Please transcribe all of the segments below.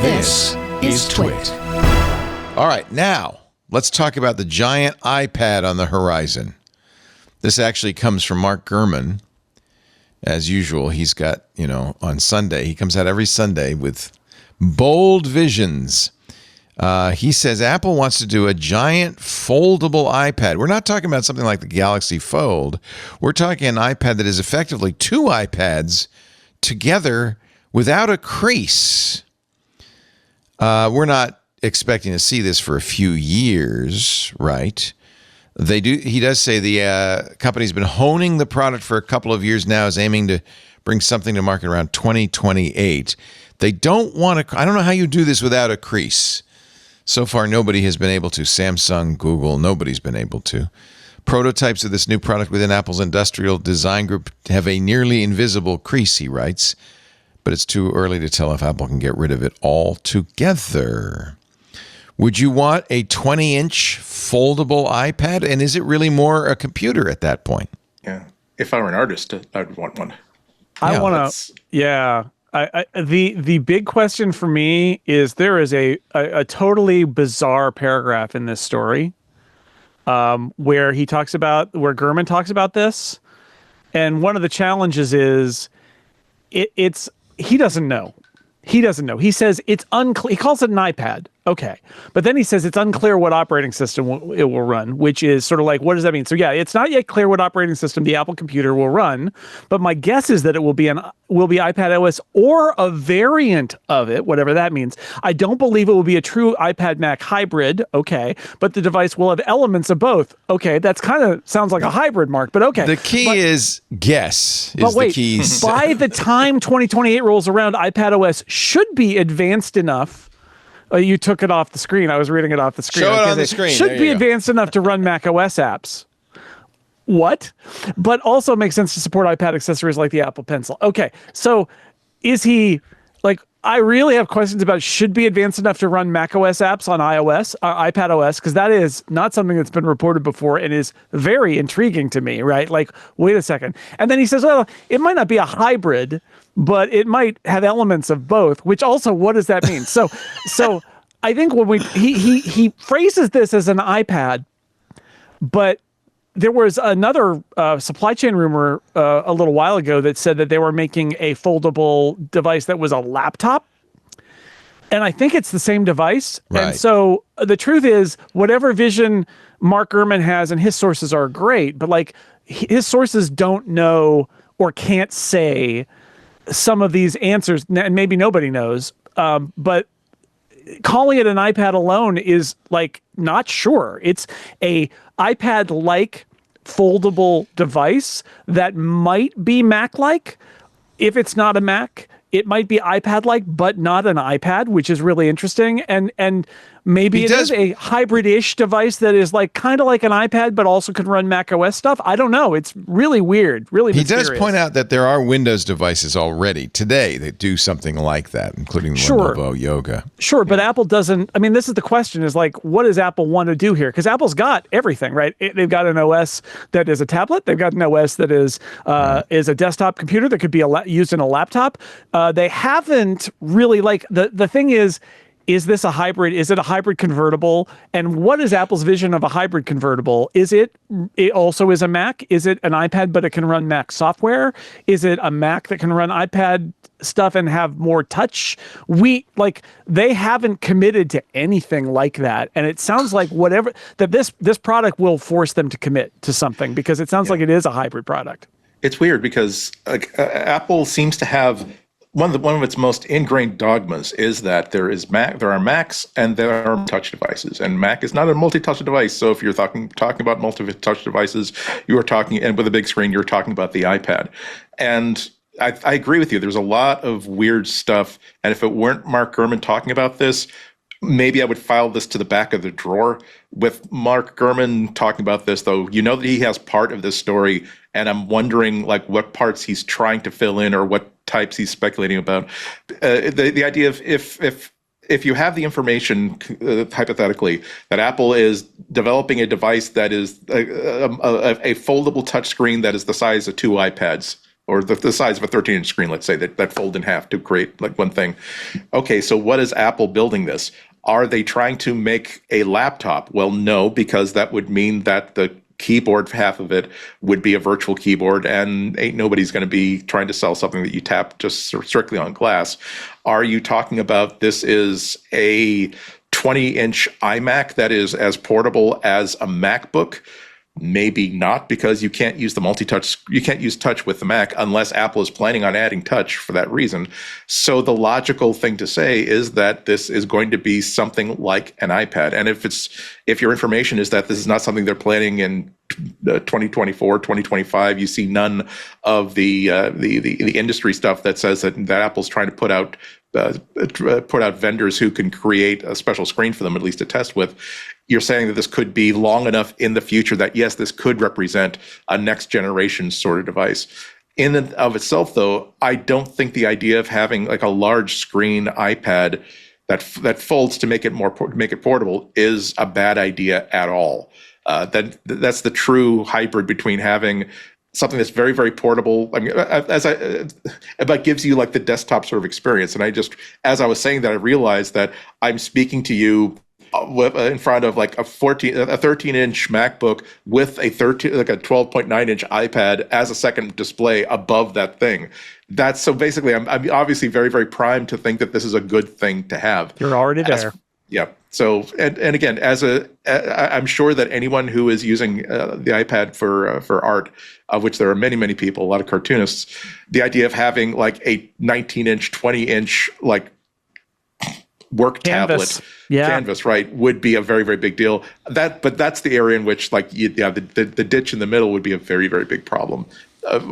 This is TWiT. All right, now let's talk about the giant iPad on the horizon. This actually comes from Mark Gurman. As usual, he's got, on Sunday, he comes out every Sunday with bold visions. He says Apple wants to do a giant foldable iPad. We're not talking about something like the Galaxy Fold. We're talking an iPad that is effectively two iPads together without a crease. We're not expecting to see this for a few years, right? He does say the company's been honing the product for a couple of years now, is aiming to bring something to market around 2028. They don't want to, I don't know how you do this without a crease. So far, nobody has been able to. Samsung, Google, nobody's been able to. Prototypes of this new product within Apple's industrial design group have a nearly invisible crease, he writes. But it's too early to tell if Apple can get rid of it altogether. Would you want a 20-inch foldable iPad? And is it really more a computer at that point? Yeah. If I were an artist, I'd want one. I want to, yeah. The big question for me is there is a totally bizarre paragraph in this story where Gurman talks about this. And one of the challenges is he doesn't know. He says it's unclear. He calls it an iPad. Okay. But then he says it's unclear what operating system it will run, which is sort of like, what does that mean? So yeah, it's not yet clear what operating system the Apple computer will run, but my guess is that it will be iPad OS or a variant of it, whatever that means. I don't believe it will be a true iPad Mac hybrid. Okay. But the device will have elements of both. Okay. That's kind of sounds like a hybrid, Mark, but okay. The key is guess. The key. By the time 2028 rolls around, iPad OS should be advanced enough. You took it off the screen. I was reading it off the screen. Show it on the screen. Should be advanced enough to run Mac OS apps. What? But also makes sense to support iPad accessories like the Apple Pencil. Okay, so is he like? I really have questions about should be advanced enough to run Mac OS apps on iPad OS, because that is not something that's been reported before and is very intriguing to me, right? Like, wait a second. And then he says, well, it might not be a hybrid, but it might have elements of both, which also, what does that mean? So I think when he phrases this as an iPad, but there was another supply chain rumor a little while ago that said that they were making a foldable device that was a laptop. And I think it's the same device. Right. And so the truth is, whatever vision Mark Gurman has, and his sources are great, but like his sources don't know or can't say some of these answers, and maybe nobody knows. But calling it an iPad alone is like not sure. It's a iPad-like foldable device that might be Mac-like. If it's not a Mac, it might be iPad-like, but not an iPad, which is really interesting. And maybe it is a hybrid-ish device that is like kind of like an iPad, but also can run Mac OS stuff. I don't know. It's really weird, really mysterious. He does point out that there are Windows devices already today that do something like that, including Lenovo Yoga. Sure, but Apple doesn't. I mean, this is the question: is like, what does Apple want to do here? Because Apple's got everything, right? They've got an OS that is a tablet. They've got an OS that is a desktop computer that could be used in a laptop. They haven't really like the thing is. Is this a hybrid? Is it a hybrid convertible? And what is Apple's vision of a hybrid convertible? Is it also is a Mac? Is it an iPad, but it can run Mac software? Is it a Mac that can run iPad stuff and have more touch? They haven't committed to anything like that. And it sounds like this product will force them to commit to something, because it sounds like it is a hybrid product. It's weird because Apple seems to have one of its most ingrained dogmas is that there are Macs and there are touch devices, and Mac is not a multi-touch device. So if you're talking about multi-touch devices, you are talking, and with a big screen, you're talking about the iPad. And I agree with you. There's a lot of weird stuff, and if it weren't Mark Gurman talking about this, maybe I would file this to the back of the drawer. With Mark Gurman talking about this, though, that he has part of this story, and I'm wondering like what parts he's trying to fill in or what types he's speculating about. The idea of if you have the information, hypothetically, that Apple is developing a device that is a foldable touchscreen that is the size of two iPads, or the size of a 13-inch screen, let's say, that fold in half to create like one thing. Okay, so what is Apple building this? Are they trying to make a laptop? Well, no, because that would mean that the keyboard, half of it, would be a virtual keyboard, and ain't nobody's going to be trying to sell something that you tap just strictly on glass. Are you talking about this is a 20-inch iMac that is as portable as a MacBook? Maybe not, because you can't use the multi-touch. You can't use touch with the Mac unless Apple is planning on adding touch for that reason. So the logical thing to say is that this is going to be something like an iPad. And if your information is that this is not something they're planning in 2024, 2025, you see none of the industry stuff that says that Apple's trying to put out vendors who can create a special screen for them, at least to test with. You're saying that this could be long enough in the future that, yes, this could represent a next generation sort of device. In and of itself, though, I don't think the idea of having like a large screen iPad that folds to make it portable is a bad idea at all. That's the true hybrid between having something that's very, very portable. I mean, but gives you like the desktop sort of experience. And as I was saying that, I realized that I'm speaking to you in front of like a 13-inch MacBook with a 12.9-inch iPad as a second display above that thing. That's so basically, I'm obviously very, very primed to think that this is a good thing to have. You're already there. Yeah. So, and again, I'm sure that anyone who is using the iPad for art, of which there are many, many people, a lot of cartoonists, the idea of having like a 19-inch, 20-inch like work tablet canvas, right, would be a very, very big deal. But that's the area in which like the ditch in the middle would be a very, very big problem.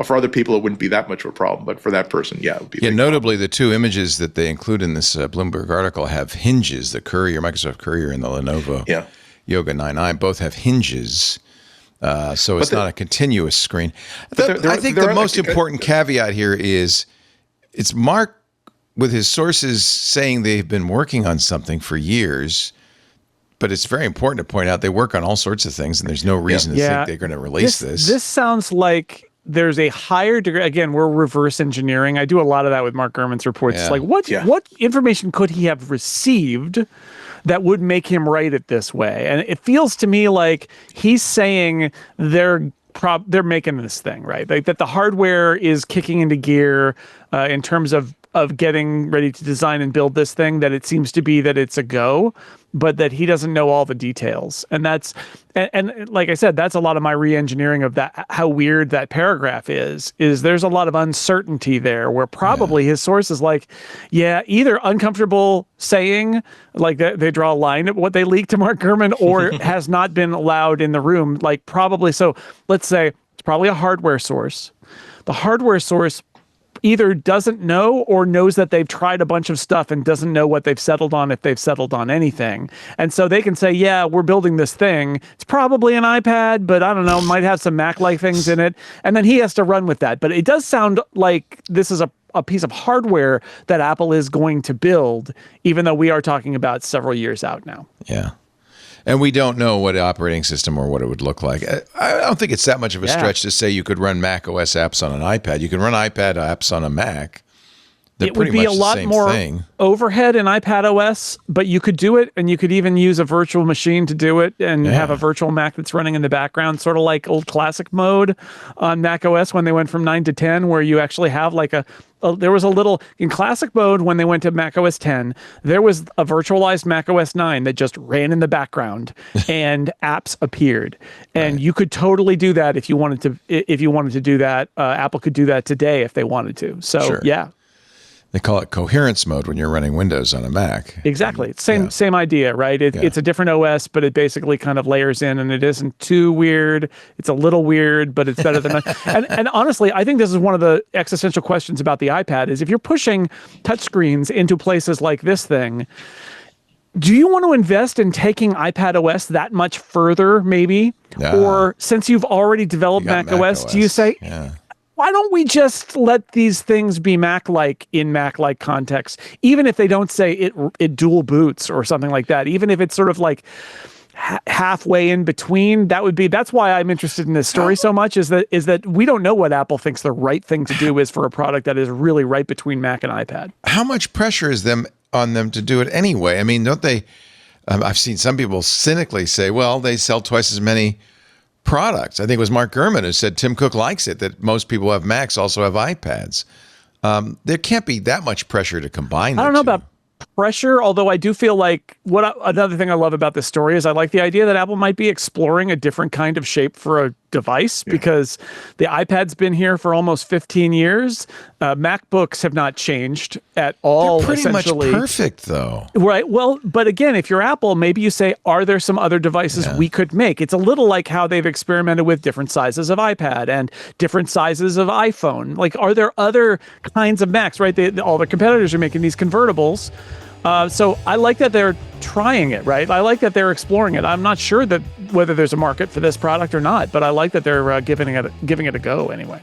For other people, it wouldn't be that much of a problem, but for that person, it would be. Yeah, notably, the two images that they include in this Bloomberg article have hinges. The Microsoft Courier, and the Lenovo Yoga 9i both have hinges. So it's not a continuous screen. I think the most important caveat here is it's Mark with his sources saying they've been working on something for years. But it's very important to point out they work on all sorts of things, and there's no reason to think they're going to release this. This sounds like there's a higher degree. Again, we're reverse engineering. I do a lot of that with Mark Gurman's reports. It's like, what information could he have received that would make him write it this way? And it feels to me like he's saying they're making this thing, right? Like that the hardware is kicking into gear in terms of getting ready to design and build this thing, that it seems to be that it's a go, but that he doesn't know all the details. And that's, and like I said, that's a lot of my re-engineering of that, how weird that paragraph is there's a lot of uncertainty there where probably his source is like, either uncomfortable saying, like they draw a line at what they leaked to Mark Gurman, or has not been allowed in the room. Like probably, so let's say it's probably a hardware source. The hardware source either doesn't know or knows that they've tried a bunch of stuff and doesn't know what they've settled on, if they've settled on anything. And so they can say, we're building this thing. It's probably an iPad, but I don't know, might have some Mac-like things in it. And then he has to run with that. But it does sound like this is a piece of hardware that Apple is going to build, even though we are talking about several years out now. Yeah. And we don't know what operating system or what it would look like. I don't think it's that much of a stretch to say you could run Mac OS apps on an iPad. You can run iPad apps on a Mac. It would be a lot more overhead in iPad OS, but you could do it, and you could even use a virtual machine to do it and have a virtual Mac that's running in the background, sort of like old classic mode on Mac OS when they went from 9 to 10, where you actually have like there was a little, in classic mode when they went to Mac OS 10, there was a virtualized Mac OS 9 that just ran in the background and apps appeared. And you could totally do that if you wanted to do that. Apple could do that today if they wanted to. So, They call it coherence mode when you're running Windows on a Mac. Exactly. Same idea, right? It's a different OS, but it basically kind of layers in, and it isn't too weird. It's a little weird, but it's better than that. And honestly, I think this is one of the existential questions about the iPad is if you're pushing touchscreens into places like this thing, do you want to invest in taking iPad OS that much further, maybe? Or since you've already developed Mac OS, do you say... why don't we just let these things be Mac-like in Mac-like context, even if they don't say it dual boots or something like that, even if it's sort of like, halfway in between. That's why I'm interested in this story so much, is that we don't know what Apple thinks the right thing to do is for a product that is really right between Mac and iPad. How much pressure is on them to do it anyway? I mean, don't they? I've seen some people cynically say, well, they sell twice as many products. I think it was Mark Gurman who said Tim Cook likes it that most people who have Macs also have iPads. There can't be that much pressure to combine the I don't know two. about pressure, although I do feel like another thing I love about this story is I like the idea that Apple might be exploring a different kind of shape for a device, because the iPad's been here for almost 15 years. MacBooks have not changed at all. They're pretty much essentially. perfect, though. Right. Well, but again, if you're Apple, maybe you say, are there some other devices we could make? It's a little like how they've experimented with different sizes of iPad and different sizes of iPhone. Like, are there other kinds of Macs, right? All the competitors are making these convertibles. So I like that they're trying it, right? I like that they're exploring it. I'm not sure that whether there's a market for this product or not, but I like that they're giving it a go anyway.